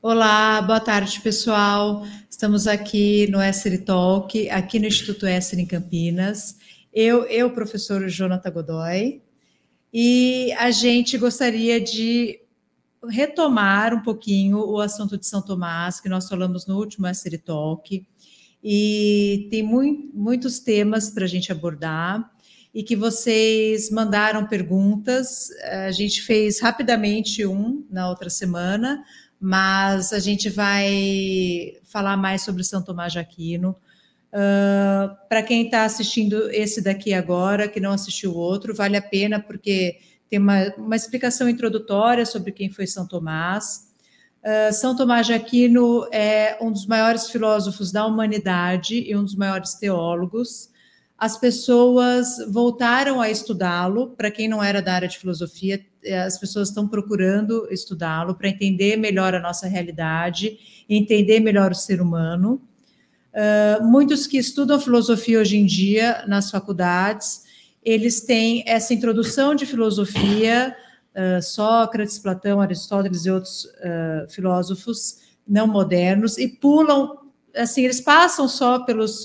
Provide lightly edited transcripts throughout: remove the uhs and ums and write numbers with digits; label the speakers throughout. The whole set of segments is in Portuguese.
Speaker 1: Olá, boa tarde, pessoal. Estamos aqui no Essere Talk, aqui no Instituto Essere em Campinas. Professor Jonathan Godoy, e a gente gostaria de retomar um pouquinho o assunto de São Tomás, que nós falamos no último Essere Talk, e tem muitos temas para a gente abordar, e que vocês mandaram perguntas. A gente fez rapidamente na outra semana, mas a gente vai falar mais sobre São Tomás de Aquino. Para quem está assistindo esse daqui agora, que não assistiu o outro, vale a pena, porque tem uma explicação introdutória sobre quem foi São Tomás. São Tomás de Aquino é um dos maiores filósofos da humanidade e um dos maiores teólogos. As pessoas voltaram a estudá-lo. Para quem não era da área de filosofia, as pessoas estão procurando estudá-lo para entender melhor a nossa realidade, entender melhor o ser humano. Muitos que estudam filosofia hoje em dia nas faculdades, eles têm essa introdução de filosofia, Sócrates, Platão, Aristóteles e outros filósofos não modernos, e pulam, assim, eles passam só pelos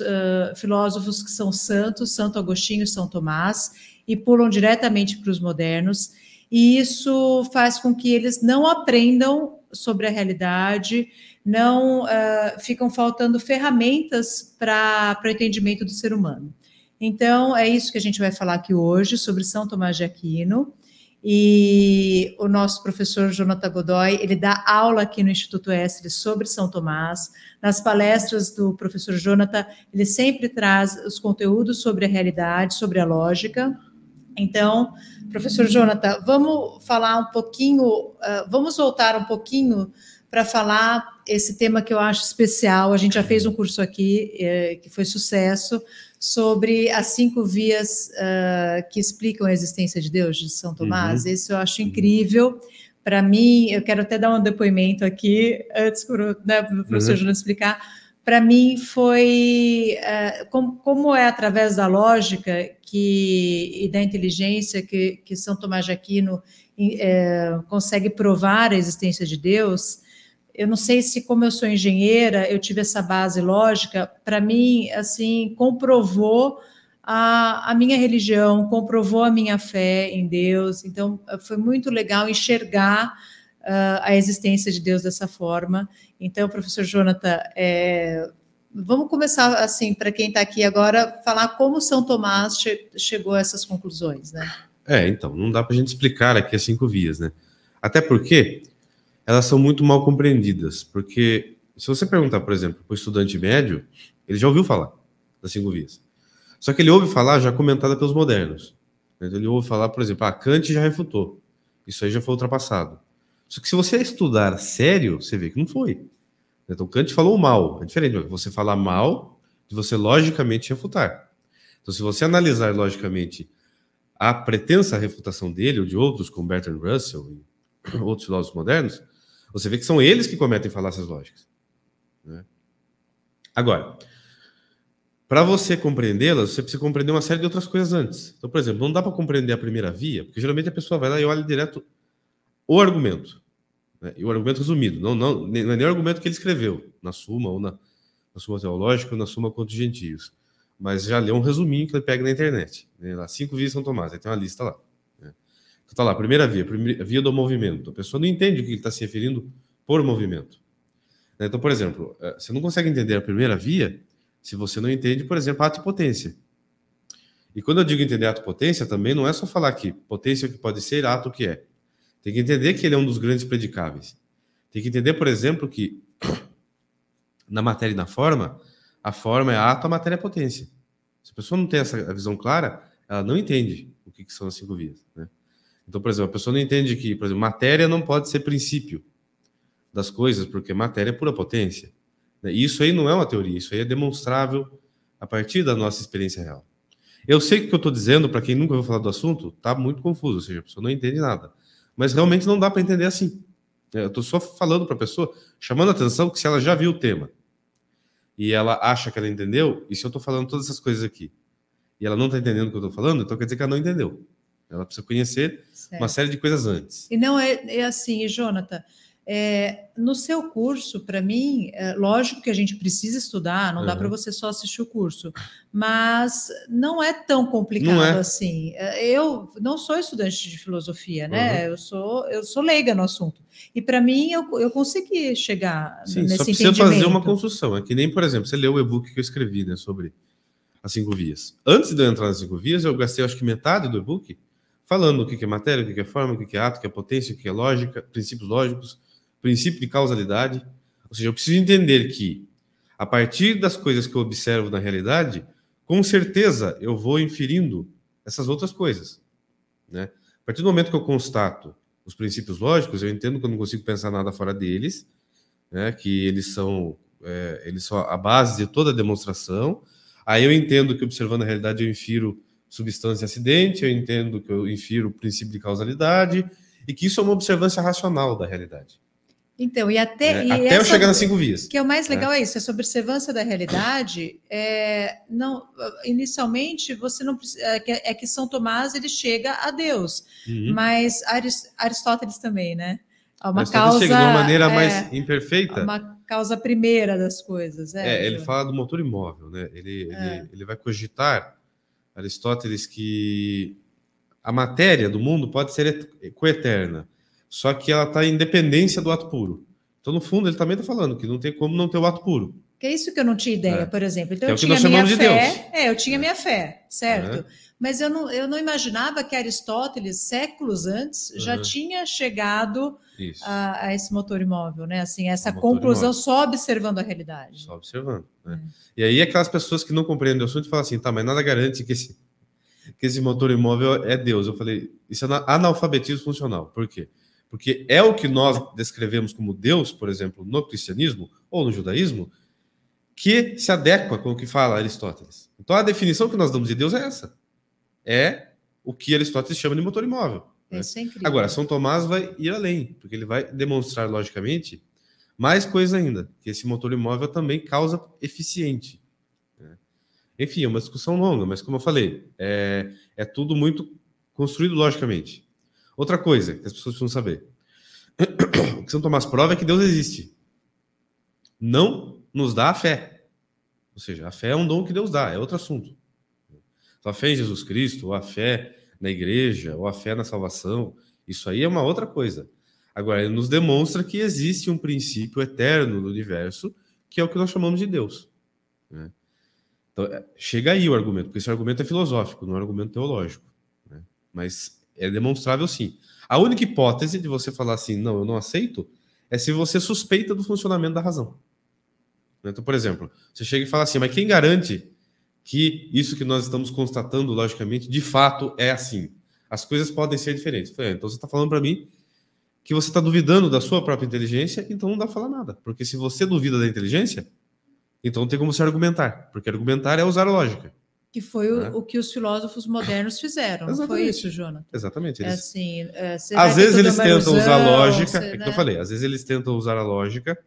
Speaker 1: filósofos que são santos, Santo Agostinho e São Tomás, e pulam diretamente para os modernos, e isso faz com que eles não aprendam sobre a realidade, não ficam faltando ferramentas para o entendimento do ser humano. Então, é isso que a gente vai falar aqui hoje, sobre São Tomás de Aquino. E o nosso professor Jonathan Godoy, ele dá aula aqui no Instituto Essere sobre São Tomás. Nas palestras do professor Jonathan, ele sempre traz os conteúdos sobre a realidade, sobre a lógica. Então, professor Jonathan, vamos falar um pouquinho, vamos voltar um pouquinho para falar esse tema que eu acho especial. A gente já fez um curso aqui, que foi sucesso, sobre as 5 vias que explicam a existência de Deus, de São Tomás. Isso eu acho incrível. Para mim, eu quero até dar um depoimento aqui, antes do professor Jonathan explicar. Para mim foi, como é através da lógica e da inteligência que São Tomás de Aquino consegue provar a existência de Deus. Eu não sei se, como eu sou engenheira, eu tive essa base lógica. Para mim, assim, comprovou a minha religião, comprovou a minha fé em Deus. Então, foi muito legal enxergar a existência de Deus dessa forma. Então, professor Jonathan, vamos começar, assim, para quem está aqui agora, falar como São Tomás chegou a essas conclusões, né?
Speaker 2: Então, não dá para a gente explicar aqui as 5 vias, né? Até porque elas são muito mal compreendidas, porque se você perguntar, por exemplo, para o estudante médio, ele já ouviu falar das 5 vias. Só que ele ouve falar já comentada pelos modernos. Então, ele ouve falar, por exemplo, Kant já refutou. Isso aí já foi ultrapassado. Só que se você estudar sério, você vê que não foi. Então, Kant falou mal. É diferente de você falar mal de você logicamente refutar. Então, se você analisar logicamente a pretensa refutação dele ou de outros, como Bertrand Russell e outros filósofos modernos, você vê que são eles que cometem falácias lógicas, né? Agora, para você compreendê-las, você precisa compreender uma série de outras coisas antes. Então, por exemplo, não dá para compreender a primeira via, porque geralmente a pessoa vai lá e olha direto o argumento, né? E o argumento resumido, não é nem o argumento que ele escreveu, na Suma, ou na Suma Teológica, ou na Suma contra os Gentios, mas já leu um resuminho que ele pega na internet, né? Lá, 5 vias de São Tomás, aí tem uma lista lá. Então, tá lá, primeira via do movimento. A pessoa não entende o que ele está se referindo por movimento. Então, por exemplo, você não consegue entender a primeira via se você não entende, por exemplo, a ato-potência. E quando eu digo entender ato-potência, também não é só falar que potência é o que pode ser, ato o que é. Tem que entender que ele é um dos grandes predicáveis. Tem que entender, por exemplo, que na matéria e na forma, a forma é ato, a matéria é potência. Se a pessoa não tem essa visão clara, ela não entende o que são as 5 vias, né? Então, por exemplo, a pessoa não entende que, por exemplo, matéria não pode ser princípio das coisas, porque matéria é pura potência. E isso aí não é uma teoria, isso aí é demonstrável a partir da nossa experiência real. Eu sei que o que eu estou dizendo, para quem nunca ouviu falar do assunto, está muito confuso, ou seja, a pessoa não entende nada. Mas realmente não dá para entender assim. Eu estou só falando para a pessoa, chamando a atenção que se ela já viu o tema e ela acha que ela entendeu, e se eu estou falando todas essas coisas aqui e ela não está entendendo o que eu estou falando, então quer dizer que ela não entendeu. Ela precisa conhecer uma série de coisas antes.
Speaker 1: E não é assim, Jonathan, No seu curso, para mim, lógico que a gente precisa estudar, não dá para você só assistir o curso, mas não é tão complicado assim. Eu não sou estudante de filosofia, né? Eu sou leiga no assunto. E para mim, eu consegui chegar nesse entendimento.
Speaker 2: Só precisa fazer uma construção. É que nem, por exemplo, você leu o e-book que eu escrevi, né, sobre as 5 vias. Antes de eu entrar nas 5 vias, eu gastei, acho que metade do e-book falando o que é matéria, o que é forma, o que é ato, o que é potência, o que é lógica, princípios lógicos, princípio de causalidade. Ou seja, eu preciso entender que, a partir das coisas que eu observo na realidade, com certeza eu vou inferindo essas outras coisas, né? A partir do momento que eu constato os princípios lógicos, eu entendo que eu não consigo pensar nada fora deles, né? Que eles são a base de toda a demonstração. Aí eu entendo que, observando a realidade, eu infiro substância e acidente, eu entendo que eu infiro o princípio de causalidade, e que isso é uma observância racional da realidade.
Speaker 1: Então, até
Speaker 2: eu chegar nas 5 vias.
Speaker 1: Que é o mais legal, é isso, essa observância da realidade. Não, inicialmente, você não precisa. Que São Tomás ele chega a Deus, mas Aristóteles também, né? Uma causa
Speaker 2: chega de uma maneira mais imperfeita.
Speaker 1: Uma causa primeira das coisas.
Speaker 2: Ele fala do motor imóvel, né? Ele vai cogitar, Aristóteles, que a matéria do mundo pode ser coeterna, só que ela está em dependência do ato puro. Então, no fundo, ele também está falando que não tem como não ter o ato puro.
Speaker 1: Que é isso que eu não tinha ideia, por exemplo. Então,
Speaker 2: eu tinha minha fé.
Speaker 1: Eu tinha minha fé, certo? Mas eu não imaginava que Aristóteles, séculos antes, já tinha chegado a esse motor imóvel, né? Assim, essa conclusão imóvel. Só observando a realidade.
Speaker 2: Só observando. Né? E aí, aquelas pessoas que não compreendem o assunto falam assim, tá, mas nada garante que esse motor imóvel é Deus. Eu falei, isso é analfabetismo funcional. Por quê? Porque é o que nós descrevemos como Deus, por exemplo, no cristianismo ou no judaísmo, que se adequa com o que fala Aristóteles. Então, a definição que nós damos de Deus é essa. É o que Aristóteles chama de motor imóvel. Né? Agora, São Tomás vai ir além, porque ele vai demonstrar, logicamente, mais coisa ainda, que esse motor imóvel também causa eficiente. Né? Enfim, é uma discussão longa, mas como eu falei, é tudo muito construído logicamente. Outra coisa que as pessoas precisam saber. O que São Tomás prova é que Deus existe. Não nos dá a fé. Ou seja, a fé é um dom que Deus dá, é outro assunto. Então, a fé em Jesus Cristo, ou a fé na igreja, ou a fé na salvação, isso aí é uma outra coisa. Agora, ele nos demonstra que existe um princípio eterno no universo, que é o que nós chamamos de Deus. Né? Então, chega aí o argumento, porque esse argumento é filosófico, não é um argumento teológico. Né? Mas é demonstrável, sim. A única hipótese de você falar assim, não, eu não aceito, é se você suspeita do funcionamento da razão. Então, por exemplo, você chega e fala assim, mas quem garante que isso que nós estamos constatando, logicamente, de fato é assim? As coisas podem ser diferentes. Então você está falando para mim que você está duvidando da sua própria inteligência, então não dá para falar nada. Porque se você duvida da inteligência, então não tem como você argumentar. Porque argumentar é usar a lógica.
Speaker 1: Que foi o que os filósofos modernos fizeram. Não foi isso, Jonathan?
Speaker 2: Exatamente.
Speaker 1: Assim,
Speaker 2: às vezes eles tentam usar a lógica, é que eu falei, às vezes eles tentam usar a lógica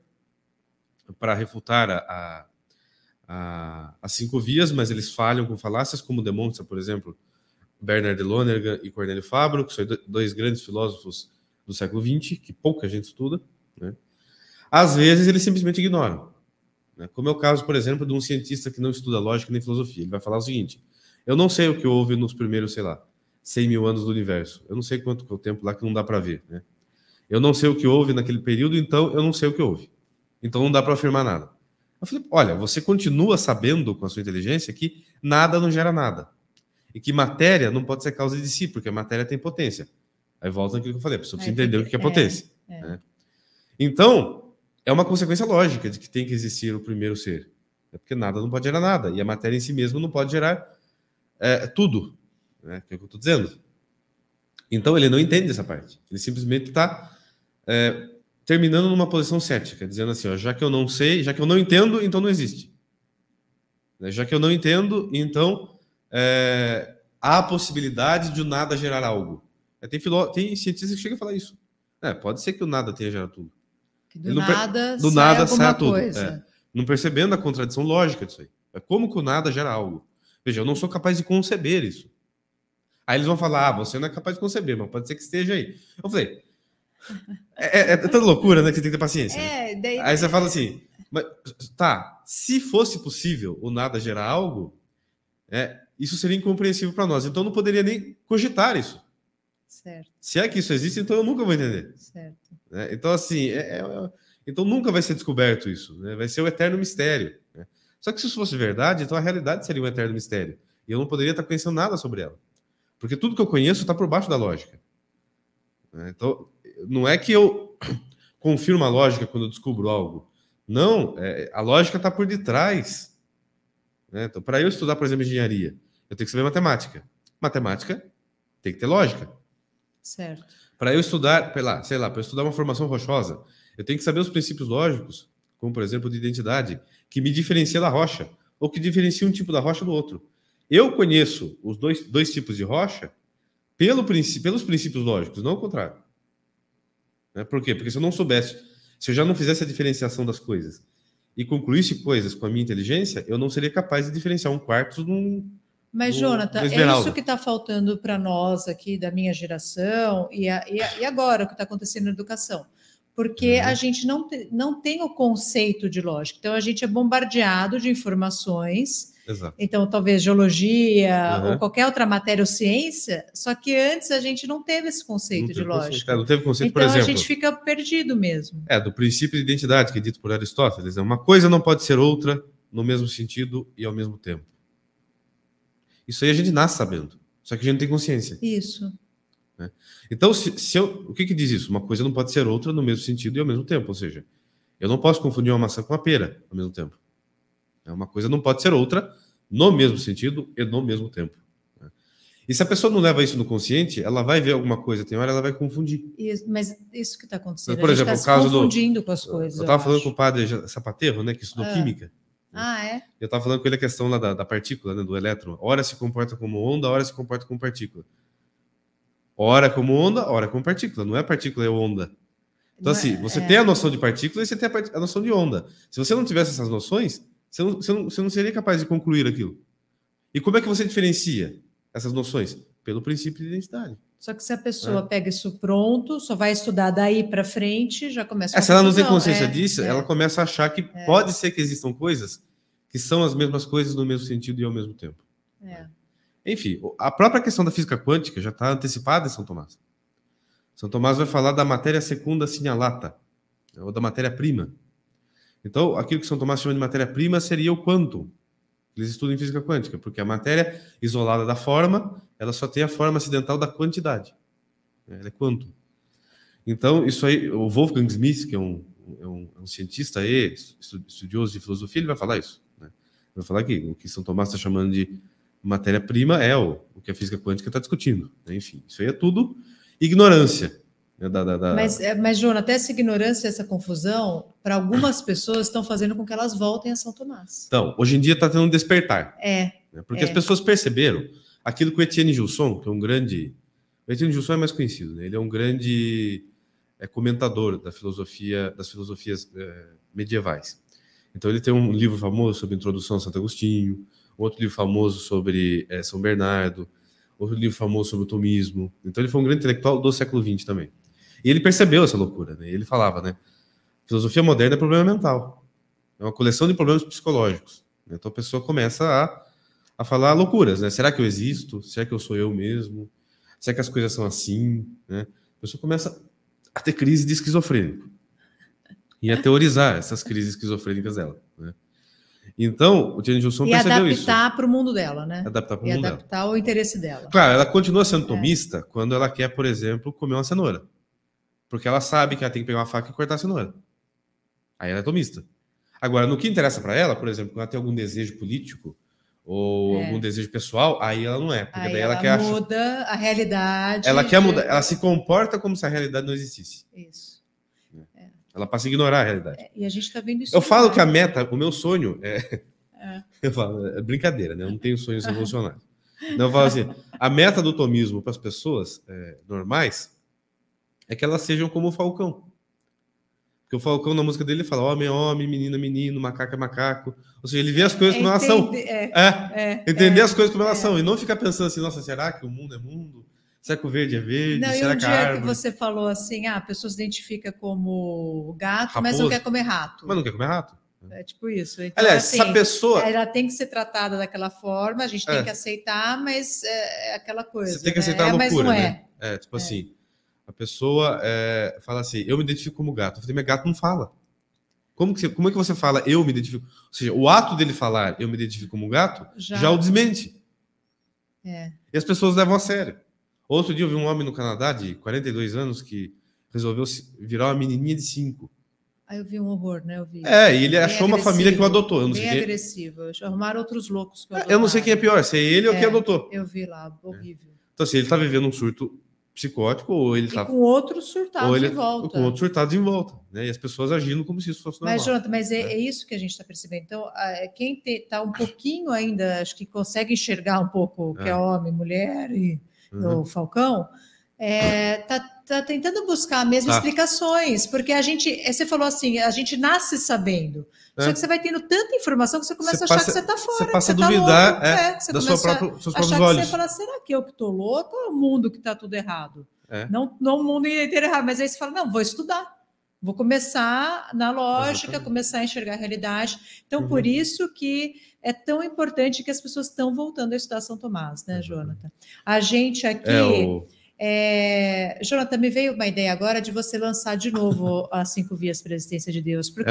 Speaker 2: para refutar as 5 vias, mas eles falham com falácias, como demonstra, por exemplo, Bernard de Lonergan e Cornélio Fabro, que são 2 grandes filósofos do século XX, que pouca gente estuda. Né? Às vezes eles simplesmente ignoram. Né? Como é o caso, por exemplo, de um cientista que não estuda lógica nem filosofia. Ele vai falar o seguinte, eu não sei o que houve nos primeiros, 100 mil anos do universo. Eu não sei quanto que é o tempo lá que não dá para ver. Né? Eu não sei o que houve naquele período, então eu não sei o que houve. Então não dá para afirmar nada. Eu falei, olha, você continua sabendo com a sua inteligência que nada não gera nada. E que matéria não pode ser causa de si, porque a matéria tem potência. Aí volta naquilo que eu falei, a pessoa precisa entender o que é potência. Né? Então, é uma consequência lógica de que tem que existir o primeiro ser. É porque nada não pode gerar nada. E a matéria em si mesma não pode gerar tudo. Né? Que é o que eu estou dizendo. Então, ele não entende essa parte. Ele simplesmente está terminando numa posição cética, dizendo assim, ó, já que eu não sei, já que eu não entendo, então não existe. Já que eu não entendo, então há a possibilidade de o nada gerar algo. Tem cientistas que chegam a falar isso. Pode ser que o nada tenha gerado tudo.
Speaker 1: Que do nada sai tudo.
Speaker 2: Não percebendo a contradição lógica disso aí. Como que o nada gera algo? Veja, eu não sou capaz de conceber isso. Aí eles vão falar, você não é capaz de conceber, mas pode ser que esteja aí. Eu falei, É tanta loucura, né, que você tem que ter paciência.
Speaker 1: Daí...
Speaker 2: Aí você fala assim, mas, tá, se fosse possível o nada gerar algo, isso seria incompreensível para nós. Então eu não poderia nem cogitar isso.
Speaker 1: Certo.
Speaker 2: Se é que isso existe, então eu nunca vou entender.
Speaker 1: Certo.
Speaker 2: Então, assim, então nunca vai ser descoberto isso. Né? Vai ser o eterno mistério. Né? Só que se isso fosse verdade, então a realidade seria um eterno mistério. E eu não poderia estar conhecendo nada sobre ela. Porque tudo que eu conheço está por baixo da lógica. Né? Então, não é que eu confirmo a lógica quando eu descubro algo. Não, a lógica está por detrás. Né? Então, para eu estudar, por exemplo, engenharia, eu tenho que saber matemática. Matemática tem que ter lógica.
Speaker 1: Certo.
Speaker 2: Para eu estudar, sei lá, para eu estudar uma formação rochosa, eu tenho que saber os princípios lógicos, como, por exemplo, de identidade, que me diferencia da rocha, ou que diferencia um tipo da rocha do outro. Eu conheço os dois tipos de rocha pelos princípios lógicos, não o contrário. Né? Por quê? Porque se eu não soubesse, se eu já não fizesse a diferenciação das coisas e concluísse coisas com a minha inteligência, eu não seria capaz de diferenciar um quartzo de um...
Speaker 1: Mas, Jonathan, é isso que está faltando para nós aqui da minha geração e agora o que está acontecendo na educação. Porque a gente não tem o conceito de lógica. Então, a gente é bombardeado de informações.
Speaker 2: Exato.
Speaker 1: Então, talvez geologia ou qualquer outra matéria ou ciência, só que antes a gente não teve esse conceito de lógica.
Speaker 2: Não teve conceito,
Speaker 1: então,
Speaker 2: por exemplo...
Speaker 1: a gente fica perdido mesmo.
Speaker 2: Do princípio de identidade, que é dito por Aristóteles. Uma coisa não pode ser outra no mesmo sentido e ao mesmo tempo. Isso aí a gente nasce sabendo, só que a gente não tem consciência.
Speaker 1: Isso.
Speaker 2: Né? Então, o que diz isso? Uma coisa não pode ser outra no mesmo sentido e ao mesmo tempo. Ou seja, eu não posso confundir uma maçã com uma pera ao mesmo tempo. Uma coisa não pode ser outra no mesmo sentido e no mesmo tempo. Né? E se a pessoa não leva isso no consciente, ela vai ver alguma coisa, tem hora ela vai confundir.
Speaker 1: Mas isso que está acontecendo,
Speaker 2: por exemplo,
Speaker 1: a gente está se confundindo com as coisas.
Speaker 2: Eu estava falando com o padre Sapateiro, né, que estudou química. Eu estava falando com ele a questão lá da partícula, né, do elétron. Ora se comporta como onda, ora se comporta como partícula. Ora como onda, ora como partícula. Não é partícula, é onda. Então, assim, você tem a noção de partícula e você tem a noção de onda. Se você não tivesse essas noções, você não seria capaz de concluir aquilo. E como é que você diferencia essas noções? Pelo princípio de identidade.
Speaker 1: Só que se a pessoa pega isso pronto, só vai estudar daí para frente, já começa a
Speaker 2: se ela não tem consciência disso, ela começa a achar que pode ser que existam coisas que são as mesmas coisas no mesmo sentido e ao mesmo tempo. Enfim, a própria questão da física quântica já está antecipada em São Tomás. São Tomás vai falar da matéria secunda signalata, ou da matéria-prima. Então, aquilo que São Tomás chama de matéria-prima seria o quantum. Eles estudam em física quântica, porque a matéria isolada da forma, ela só tem a forma acidental da quantidade. Ela é quantum. Então, isso aí, o Wolfgang Smith, que é um cientista e estudioso de filosofia, ele vai falar isso. Né? Vai falar que o que São Tomás está chamando de matéria-prima é o que a física quântica está discutindo. Né? Enfim, isso aí é tudo ignorância. Né?
Speaker 1: Mas, Jonathan, essa ignorância, essa confusão, para algumas pessoas estão fazendo com que elas voltem a São Tomás.
Speaker 2: Então, hoje em dia está tendo um despertar. Né? Porque as pessoas perceberam aquilo que o Etienne Gilson, que é um grande... O Etienne Gilson é mais conhecido, né? Ele é um grande comentador das filosofias medievais. Então, ele tem um livro famoso sobre a introdução a Santo Agostinho, outro livro famoso sobre São Bernardo, outro livro famoso sobre o tomismo. Então, ele foi um grande intelectual do século XX também. E ele percebeu essa loucura, né? Ele falava, né? Filosofia moderna é problema mental. É uma coleção de problemas psicológicos. Então, a pessoa começa a falar loucuras, né? Será que eu existo? Será que eu sou eu mesmo? Será que as coisas são assim? Né? A pessoa começa a ter crise de esquizofrênico e a teorizar essas crises esquizofrênicas dela. Né? Então, o Etienne Gilson percebeu isso.
Speaker 1: E adaptar para o mundo dela, né?
Speaker 2: Adaptar para o mundo dela.
Speaker 1: Adaptar ao interesse dela.
Speaker 2: Claro, ela continua sendo tomista quando ela quer, por exemplo, comer uma cenoura. Porque ela sabe que ela tem que pegar uma faca e cortar a cenoura. Aí ela é tomista. Agora, no que interessa para ela, por exemplo, quando ela tem algum desejo político ou algum desejo pessoal, aí ela não é. Porque
Speaker 1: aí
Speaker 2: daí
Speaker 1: ela muda a realidade.
Speaker 2: Ela quer mudar, ela se comporta como se a realidade não existisse.
Speaker 1: Isso.
Speaker 2: Ela passa a ignorar a realidade.
Speaker 1: E a gente está vendo isso.
Speaker 2: Eu falo que a meta, o meu sonho eu falo, é brincadeira, né? Eu não tenho sonhos revolucionários. Não, eu falo assim, a meta do tomismo para as pessoas normais é que elas sejam como o Falcão. Porque o Falcão, na música dele, ele fala homem é homem, menino é menino, macaco é macaco. Ou seja, ele vê as coisas como elas são. Entender as coisas como elas são. E não ficar pensando assim, nossa, será que o mundo é mundo? Será que o verde é verde?
Speaker 1: Não, e
Speaker 2: Será
Speaker 1: um
Speaker 2: que a
Speaker 1: dia que
Speaker 2: árvore...
Speaker 1: você falou assim, a pessoa se identifica como gato, mas não
Speaker 2: Raposa?
Speaker 1: quer comer rato.
Speaker 2: Mas não quer comer rato?
Speaker 1: É tipo isso. Então,
Speaker 2: Aliás,
Speaker 1: assim,
Speaker 2: essa pessoa...
Speaker 1: ela tem que ser tratada daquela forma, a gente tem que aceitar, mas é aquela coisa,
Speaker 2: Você tem que
Speaker 1: né?
Speaker 2: aceitar a loucura,
Speaker 1: mas não
Speaker 2: né? Tipo assim, a pessoa fala assim, eu me identifico como gato. Eu falei, mas gato não fala. Como é que você fala, eu me identifico? Ou seja, o ato dele falar, eu me identifico como gato, já o desmente. E as pessoas levam a sério. Outro dia eu vi um homem no Canadá de 42 anos que resolveu virar uma menininha de 5.
Speaker 1: Aí eu vi um horror, né? Eu vi
Speaker 2: e ele achou uma família que o adotou. Eu não sei
Speaker 1: bem
Speaker 2: quem...
Speaker 1: agressivo. Arrumaram outros loucos que o
Speaker 2: Eu não sei quem é pior, se é ele ou quem adotou.
Speaker 1: Eu vi lá, horrível.
Speaker 2: Então, assim, ele tá vivendo um surto psicótico ou ele tá...
Speaker 1: com outros surtados em volta.
Speaker 2: Com outros surtados em volta, né? E as pessoas agindo como se isso fosse normal.
Speaker 1: Mas, Jonathan, é isso que a gente está percebendo. Então, quem está um pouquinho ainda, acho que consegue enxergar um pouco o que é homem, mulher e o Falcão, tá tentando buscar mesmo explicações, porque a gente, você falou assim, a gente nasce sabendo, só que você vai tendo tanta informação que você começa a achar que você está fora,
Speaker 2: você passa a
Speaker 1: que você
Speaker 2: duvidar
Speaker 1: você
Speaker 2: dos
Speaker 1: começa
Speaker 2: seus
Speaker 1: a achar
Speaker 2: próprios olhos.
Speaker 1: que você fala, será que eu que estou louco ou é o mundo que está tudo errado? Não o mundo inteiro errado, mas aí você fala, não, vou estudar. Vou começar na lógica, começar a enxergar a realidade. Então, por isso que é tão importante que as pessoas estão voltando a estudar São Tomás, né, Jonathan? A gente aqui... Jonathan, me veio uma ideia agora de você lançar de novo as 5 Vias para a Existência de Deus, porque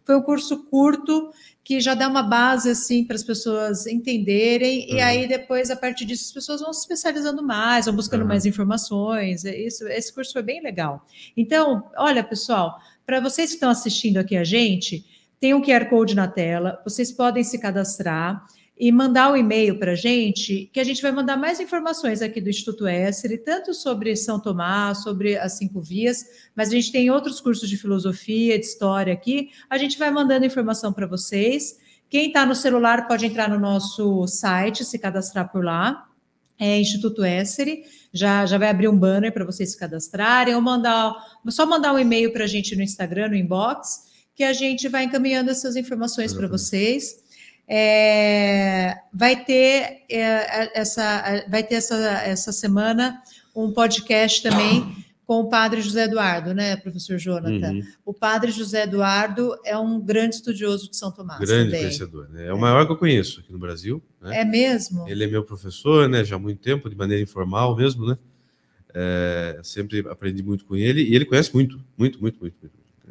Speaker 1: foi um curso curto que já dá uma base assim para as pessoas entenderem, e aí depois, a partir disso, as pessoas vão se especializando mais, vão buscando mais informações. Esse curso foi bem legal. Então, olha, pessoal, para vocês que estão assistindo aqui a gente, tem um QR Code na tela, vocês podem se cadastrar e mandar um e-mail para a gente, que a gente vai mandar mais informações aqui do Instituto Essere, tanto sobre São Tomás, sobre as 5 Vias, mas a gente tem outros cursos de filosofia, de história aqui, a gente vai mandando informação para vocês. Quem está no celular pode entrar no nosso site, se cadastrar por lá, Instituto Essere, já vai abrir um banner para vocês se cadastrarem, ou só mandar um e-mail para a gente no Instagram, no inbox, que a gente vai encaminhando essas informações para vocês. Vai ter essa semana um podcast também com o padre José Eduardo, né, professor Jonathan? O padre José Eduardo é um grande estudioso de São Tomás.
Speaker 2: Grande conhecedor, né? É o maior que eu conheço aqui no Brasil. Né?
Speaker 1: É mesmo?
Speaker 2: Ele é meu professor, né? Já há muito tempo, de maneira informal mesmo, né? Sempre aprendi muito com ele e ele conhece muito.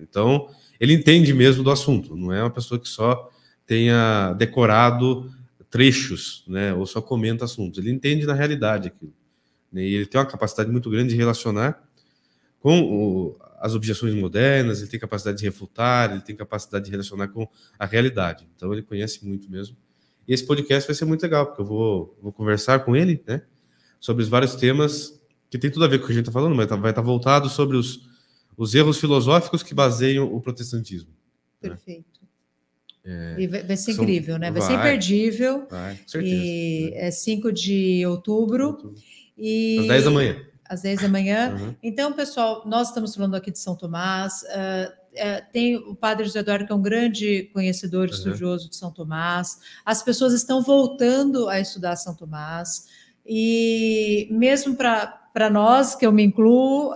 Speaker 2: Então, ele entende mesmo do assunto, não é uma pessoa que só tenha decorado trechos, né, ou só comenta assuntos. Ele entende na realidade aquilo. Né, e ele tem uma capacidade muito grande de relacionar com as objeções modernas, ele tem capacidade de refutar, ele tem capacidade de relacionar com a realidade. Então, ele conhece muito mesmo. E esse podcast vai ser muito legal, porque eu vou conversar com ele, né, sobre os vários temas que tem tudo a ver com o que a gente está falando, mas vai estar voltado sobre os erros filosóficos que baseiam o protestantismo.
Speaker 1: Perfeito.
Speaker 2: Né?
Speaker 1: E vai ser incrível, né? Vai ser imperdível.
Speaker 2: Vai, com certeza.
Speaker 1: E é 5 de outubro. E
Speaker 2: às 10 da manhã.
Speaker 1: Às 10 da manhã. Então, pessoal, nós estamos falando aqui de São Tomás. Tem o padre José Eduardo, que é um grande conhecedor, estudioso de São Tomás. As pessoas estão voltando a estudar São Tomás. E mesmo para nós, que eu me incluo,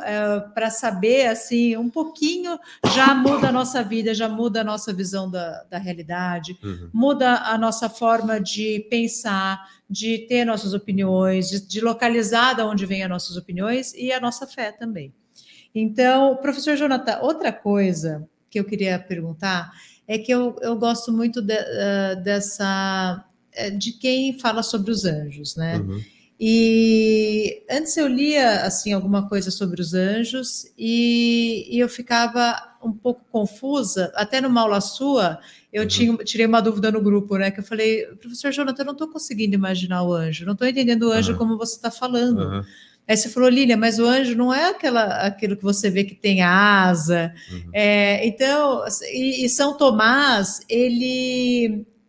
Speaker 1: para saber, assim, um pouquinho, já muda a nossa vida, já muda a nossa visão da realidade, muda a nossa forma de pensar, de ter nossas opiniões, de localizar de onde vêm as nossas opiniões e a nossa fé também. Então, professor Jonathan, outra coisa que eu queria perguntar é que eu gosto muito de quem fala sobre os anjos, né? E antes eu lia assim alguma coisa sobre os anjos e eu ficava um pouco confusa. Até numa aula sua eu tirei uma dúvida no grupo, né? Que eu falei, professor Jonathan, eu não estou conseguindo imaginar o anjo, não estou entendendo o anjo como você está falando. Aí você falou, Lília, mas o anjo não é aquilo que você vê que tem asa. Então, e São Tomás,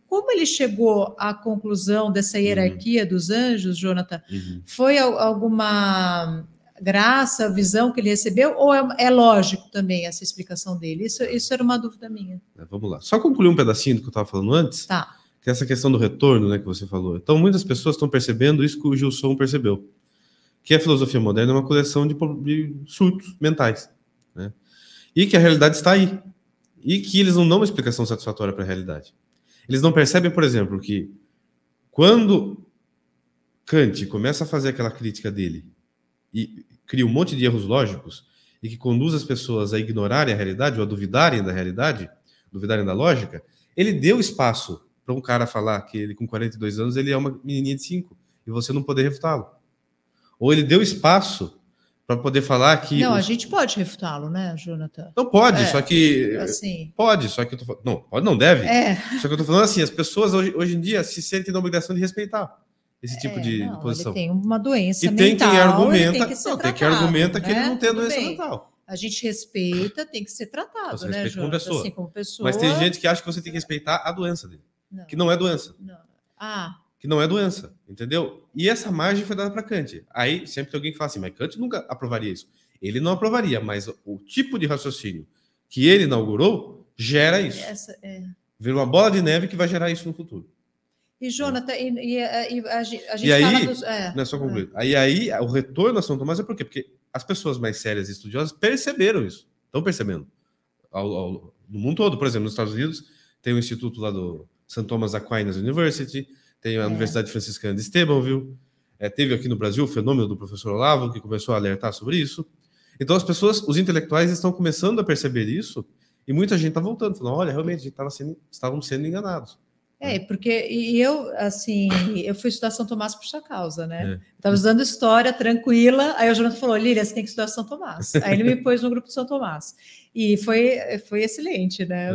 Speaker 1: como ele chegou à conclusão dessa hierarquia dos anjos, Jonathan? Foi alguma graça, visão que ele recebeu, ou é lógico também essa explicação dele? Isso era uma dúvida minha.
Speaker 2: Vamos lá. Só concluir um pedacinho do que eu estava falando antes, que é essa questão do retorno, né, que você falou. Então, muitas pessoas estão percebendo isso que o Gilson percebeu, que a filosofia moderna é uma coleção de surtos mentais, né? E que a realidade está aí. E que eles não dão uma explicação satisfatória para a realidade. Eles não percebem, por exemplo, que quando Kant começa a fazer aquela crítica dele e cria um monte de erros lógicos e que conduz as pessoas a ignorarem a realidade ou a duvidarem da realidade, duvidarem da lógica, ele deu espaço para um cara falar que ele com 42 anos ele é uma menininha de 5 e você não poder refutá-lo. Ou ele deu espaço para poder falar que...
Speaker 1: Não, a gente pode refutá-lo, né, Jonathan?
Speaker 2: Não pode, só que...
Speaker 1: Assim...
Speaker 2: Pode, só que eu tô falando... Não, pode, não deve.
Speaker 1: É.
Speaker 2: Só que eu tô falando assim, as pessoas hoje em dia se sentem na obrigação de respeitar esse tipo de posição.
Speaker 1: Ele tem uma doença
Speaker 2: e
Speaker 1: mental,
Speaker 2: tem quem argumenta,
Speaker 1: tem que ser tratado,
Speaker 2: tem quem argumenta, né? Que ele não tem a
Speaker 1: Tudo
Speaker 2: doença
Speaker 1: bem.
Speaker 2: mental.
Speaker 1: A gente respeita, tem que ser tratado,
Speaker 2: Você
Speaker 1: né,
Speaker 2: respeita
Speaker 1: Jonathan? Assim, como pessoa.
Speaker 2: Mas tem gente que acha que você tem que respeitar a doença dele. Não. Que não é doença.
Speaker 1: Não.
Speaker 2: Que não é doença, entendeu? E essa margem foi dada para Kant. Aí sempre tem alguém que fala assim, mas Kant nunca aprovaria isso. Ele não aprovaria, mas o tipo de raciocínio que ele inaugurou gera isso. Vira uma bola de neve que vai gerar isso no futuro.
Speaker 1: E, Jonathan, a gente
Speaker 2: e aí,
Speaker 1: fala dos...
Speaker 2: Não é só concluir. Aí o retorno a São Tomás é por quê? Porque as pessoas mais sérias e estudiosas perceberam isso. Estão percebendo. No mundo todo, por exemplo, nos Estados Unidos, tem o instituto lá do St. Thomas Aquinas University, tem a Universidade Franciscana de Steubenville, teve aqui no Brasil o fenômeno do professor Olavo, que começou a alertar sobre isso. Então as pessoas, os intelectuais estão começando a perceber isso e muita gente está voltando, falando, olha, realmente, estavam sendo enganados.
Speaker 1: Porque eu fui estudar São Tomás por sua causa, né? Estava estudando história tranquila, aí o Jonathan falou, Lília, você tem que estudar São Tomás. Aí ele me pôs no grupo de São Tomás. E foi excelente, né?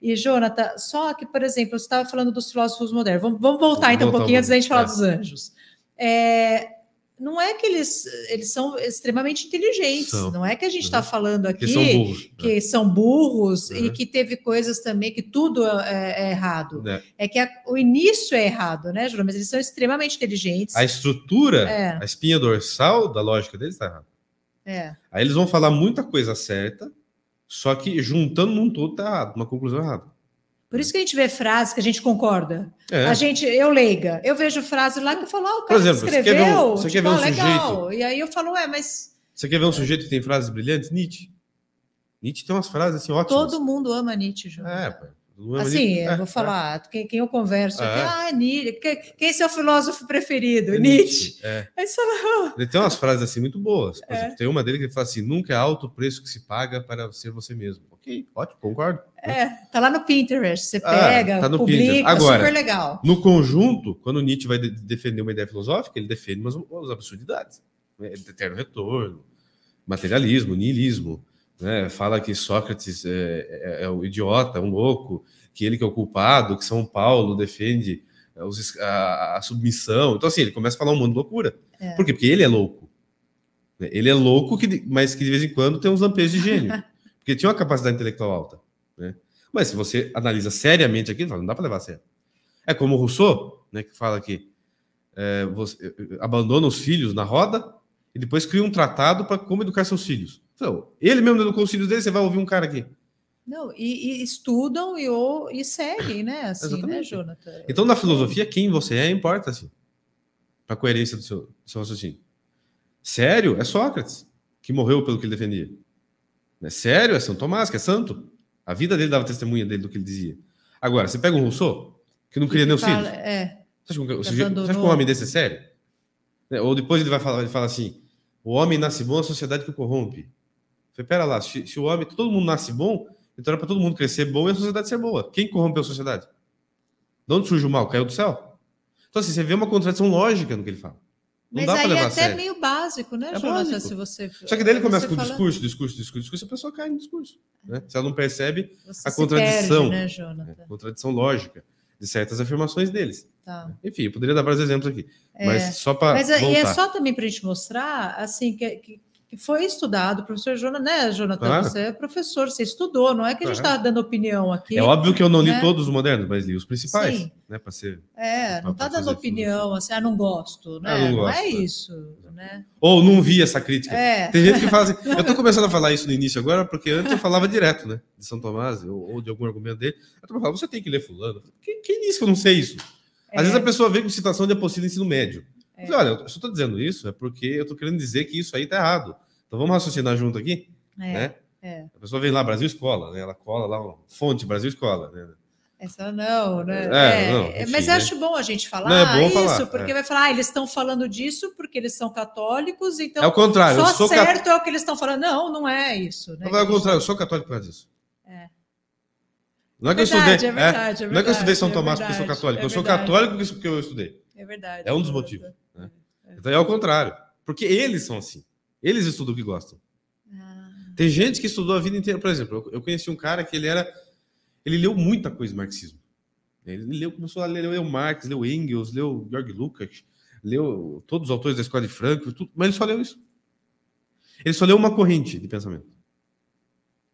Speaker 1: E Jonathan, só que, por exemplo, você estava falando dos filósofos modernos. Vamos voltar então um pouquinho antes da gente falar dos anjos. Não é que eles são extremamente inteligentes, não é que a gente está falando aqui que são burros e que teve coisas também que tudo é errado. É que o início é errado, né, Júlio? Mas eles são extremamente inteligentes.
Speaker 2: A estrutura, a espinha dorsal da lógica deles está errada. Aí eles vão falar muita coisa certa, só que juntando num todo está errado, uma conclusão errada.
Speaker 1: Por isso que a gente vê frases que a gente concorda. Eu leiga, eu vejo frase lá que eu falo, o cara
Speaker 2: por exemplo,
Speaker 1: escreveu,
Speaker 2: você quer ver um
Speaker 1: legal.
Speaker 2: Sujeito...
Speaker 1: E aí eu falo, mas...
Speaker 2: Você quer ver um sujeito que tem frases brilhantes? Nietzsche. Nietzsche tem umas frases assim ótimas.
Speaker 1: Todo mundo ama Nietzsche, João.
Speaker 2: Eu
Speaker 1: vou falar, quem eu converso aqui, Nietzsche. Quem é seu filósofo preferido? Nietzsche. Aí você fala,
Speaker 2: Ele tem umas frases assim muito boas. Por exemplo, tem uma dele que ele fala assim, nunca é alto o preço que se paga para ser você mesmo. Ok, ótimo, concordo.
Speaker 1: Tá lá no Pinterest, você pega,
Speaker 2: tá no
Speaker 1: publica,
Speaker 2: Pinterest. Agora,
Speaker 1: super legal.
Speaker 2: No conjunto, quando Nietzsche vai defender uma ideia filosófica, ele defende umas absurdidades. Eterno retorno, materialismo, niilismo. Né? Fala que Sócrates é um idiota, um louco, que ele que é o culpado, que São Paulo defende a submissão. Então, assim, ele começa a falar um monte de loucura. Por quê? Porque ele é louco. Ele é louco, mas que de vez em quando tem uns lampejos de gênio. Porque tinha uma capacidade intelectual alta. Né? Mas se você analisa seriamente aquilo, não dá para levar a sério. É como o Rousseau, né, que fala que você abandona os filhos na roda e depois cria um tratado para como educar seus filhos. Então, ele mesmo educou os filhos dele, você vai ouvir um cara aqui.
Speaker 1: Não, e estudam e seguem, né? Assim, né, Jonathan?
Speaker 2: Então, na filosofia, quem você importa, assim, para a coerência do seu raciocínio. Sério, é Sócrates, que morreu pelo que ele defendia. Sério, é São Tomás, que é santo. A vida dele dava testemunha dele do que ele dizia. Agora, você pega um Rousseau, que não queria nem os filhos. Você acha que um homem desse é sério? Ou depois ele fala assim, o homem nasce bom, a sociedade que o corrompe. Você pera lá, se o homem, todo mundo nasce bom, então era para todo mundo crescer bom e a sociedade ser boa. Quem corrompeu a sociedade? De onde surge o mal? Caiu do céu? Então, assim, você vê uma contradição lógica no que ele fala. Não dá para levar a sério.
Speaker 1: Mas aí é até meio básico, né, Jonathan? Se você...
Speaker 2: Só que daí ele começa com discurso, a pessoa cai no discurso. Né? Se ela não percebe a contradição,
Speaker 1: perde, né, Jonathan?
Speaker 2: Contradição lógica de certas afirmações deles. Enfim, eu poderia dar vários exemplos aqui. Mas só para voltar.
Speaker 1: E é só também para a gente mostrar, assim, que foi estudado, professor Jonathan, né, Jonathan? Claro. Você é professor, você estudou, não é que a gente está dando opinião aqui.
Speaker 2: É óbvio que eu não li todos os modernos, mas li os principais. Sim. Né, para ser.
Speaker 1: Não está dando opinião, assim, não gosto, né?
Speaker 2: Não gosto,
Speaker 1: isso, né?
Speaker 2: Ou não vi essa crítica. Tem gente que fala assim, eu estou começando a falar isso no início agora, porque antes eu falava direto, né? De São Tomás, ou de algum argumento dele. Eu falava, você tem que ler fulano. Quem disse que eu não sei isso? Às vezes a pessoa vem com citação de apostila do ensino médio. Eu falei, olha, eu só estou dizendo isso é porque eu estou querendo dizer que isso aí está errado. Então vamos raciocinar junto aqui, né? A pessoa vem lá, Brasil Escola, né? Ela cola lá, uma fonte, Brasil Escola, né?
Speaker 1: Essa não, né?
Speaker 2: Não, enfim,
Speaker 1: mas eu acho bom a gente falar
Speaker 2: não, é bom
Speaker 1: isso,
Speaker 2: falar,
Speaker 1: porque vai falar, eles estão falando disso porque eles são católicos, então
Speaker 2: é o contrário,
Speaker 1: só eu sou certo é o que eles estão falando. Não, não é isso. Né?
Speaker 2: Não, é o contrário, eu sou católico por causa disso. Não é que
Speaker 1: verdade,
Speaker 2: eu estudei, não é que eu estudei São Tomás porque eu sou católico, eu sou católico porque eu estudei.
Speaker 1: É verdade.
Speaker 2: É um dos motivos. Né? Então é o contrário, porque eles são assim. Eles estudam o que gostam. Tem gente que estudou a vida inteira, por exemplo, eu conheci um cara que ele leu muita coisa de marxismo. Ele começou a ler Marx, leu Engels, leu Georg Lukács, leu todos os autores da Escola de Frankfurt, tudo, mas ele só leu isso. Ele só leu uma corrente de pensamento.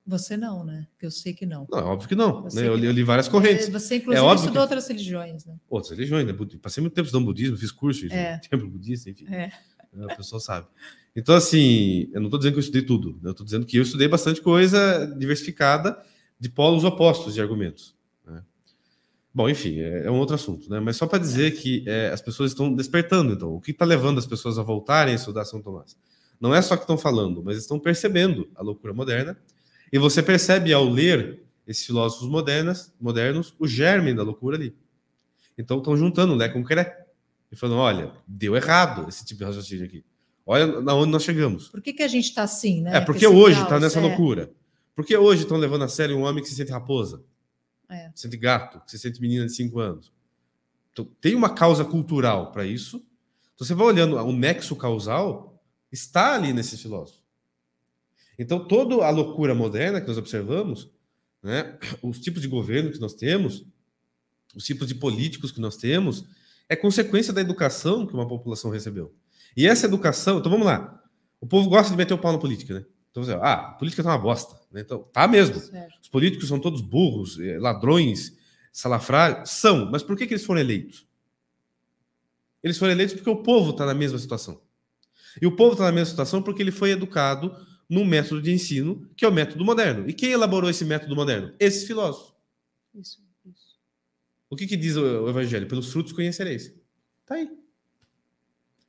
Speaker 1: Você não, né? Porque eu sei que não.
Speaker 2: Não, óbvio que não. Né? Eu li várias correntes.
Speaker 1: Você, inclusive, estudou outras religiões, né?
Speaker 2: Outras religiões, né? Passei muito tempo estudando budismo, fiz curso de templo budista, enfim. A pessoa sabe. Então, assim, eu não estou dizendo que eu estudei tudo. Né? Eu estou dizendo que eu estudei bastante coisa diversificada de polos opostos de argumentos. Né? Bom, enfim, é um outro assunto. Né? Mas só para dizer que as pessoas estão despertando, então. O que está levando as pessoas a voltarem a estudar São Tomás? Não é só que estão falando, mas estão percebendo a loucura moderna. E você percebe, ao ler esses filósofos modernos, o germe da loucura ali. Então, estão juntando Lé com Cré. E falando, olha, deu errado esse tipo de raciocínio aqui. Olha na onde nós chegamos.
Speaker 1: Por que a gente está assim, né?
Speaker 2: Porque hoje está nessa loucura. Porque hoje estão levando a sério um homem que se sente raposa, se sente gato, que se sente menina de 5 anos. Então, tem uma causa cultural para isso. Então, você vai olhando, o nexo causal está ali nesses filósofos. Então, toda a loucura moderna que nós observamos, né, os tipos de governo que nós temos, os tipos de políticos que nós temos, é consequência da educação que uma população recebeu. E essa educação... Então, vamos lá. O povo gosta de meter o pau na política, né? Então, você, a política tá uma bosta. Né? Então, tá mesmo. Certo. Os políticos são todos burros, ladrões, salafrários. São. Mas por que eles foram eleitos? Eles foram eleitos porque o povo está na mesma situação. E o povo está na mesma situação porque ele foi educado num método de ensino que é o método moderno. E quem elaborou esse método moderno? Esses filósofos. Isso. O que diz o Evangelho? Pelos frutos conhecereis. Tá aí.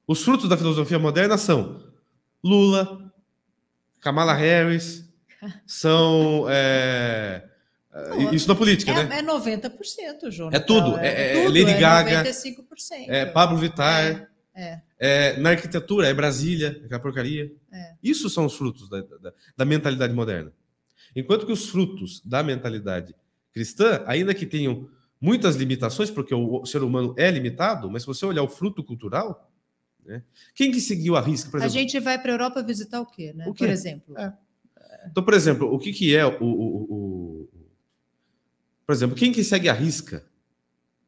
Speaker 2: Os frutos da filosofia moderna são Lula, Kamala Harris, são... isso na política, né?
Speaker 1: É 90%, João.
Speaker 2: É tudo. É Lady Gaga.
Speaker 1: 95%.
Speaker 2: Pablo Vittar. Na arquitetura, é Brasília, aquela porcaria. Isso são os frutos da mentalidade moderna. Enquanto que os frutos da mentalidade cristã, ainda que tenham muitas limitações, porque o ser humano é limitado, mas se você olhar o fruto cultural, né, quem que seguiu a risca? Por exemplo,
Speaker 1: a gente vai para a Europa visitar o quê, né? Por exemplo.
Speaker 2: Então, por exemplo, o que é Por exemplo, quem que segue a risca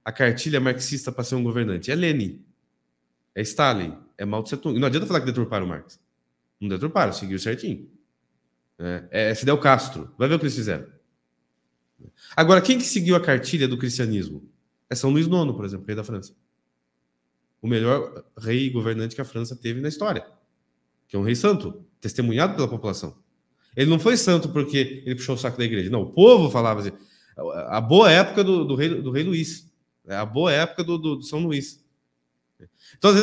Speaker 2: a cartilha marxista para ser um governante? É Lenin, é Stalin, é Mao Tse Tung. Não adianta falar que deturparam o Marx. Não deturparam, seguiu certinho. É Fidel Castro. Vai ver o que eles fizeram. Agora, quem que seguiu a cartilha do cristianismo? É São Luís IX, por exemplo, rei da França. O melhor rei e governante que a França teve na história. Que é um rei santo, testemunhado pela população. Ele não foi santo porque ele puxou o saco da igreja. Não, o povo falava assim. A boa época do rei Luís. A boa época do São Luís. Então, às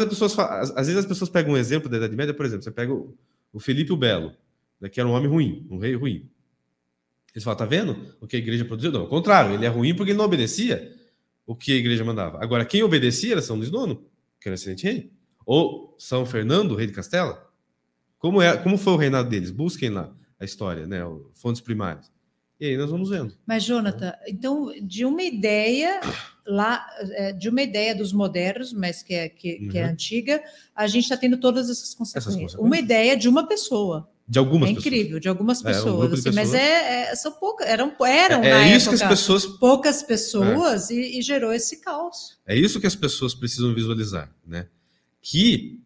Speaker 2: vezes as pessoas pegam um exemplo da Idade Média, por exemplo, você pega o Felipe o Belo, né, que era um homem ruim, um rei ruim. Eles falam, tá vendo o que a igreja produziu? Não, ao contrário, ele é ruim porque ele não obedecia o que a igreja mandava. Agora, quem obedecia era São Luís IX, que era um excelente rei. Ou São Fernando, rei de Castela. Como foi o reinado deles? Busquem lá a história, né, fontes primárias. E aí nós vamos vendo.
Speaker 1: Mas, Jonathan, então, de uma ideia dos modernos, mas que é antiga, a gente está tendo todas essas consequências. Uma ideia de uma pessoa.
Speaker 2: De algumas pessoas.
Speaker 1: Incrível, de algumas pessoas.
Speaker 2: Assim,
Speaker 1: mas são poucas, eram
Speaker 2: na isso época, que as pessoas...
Speaker 1: poucas pessoas e gerou esse caos.
Speaker 2: É isso que as pessoas precisam visualizar, né? Que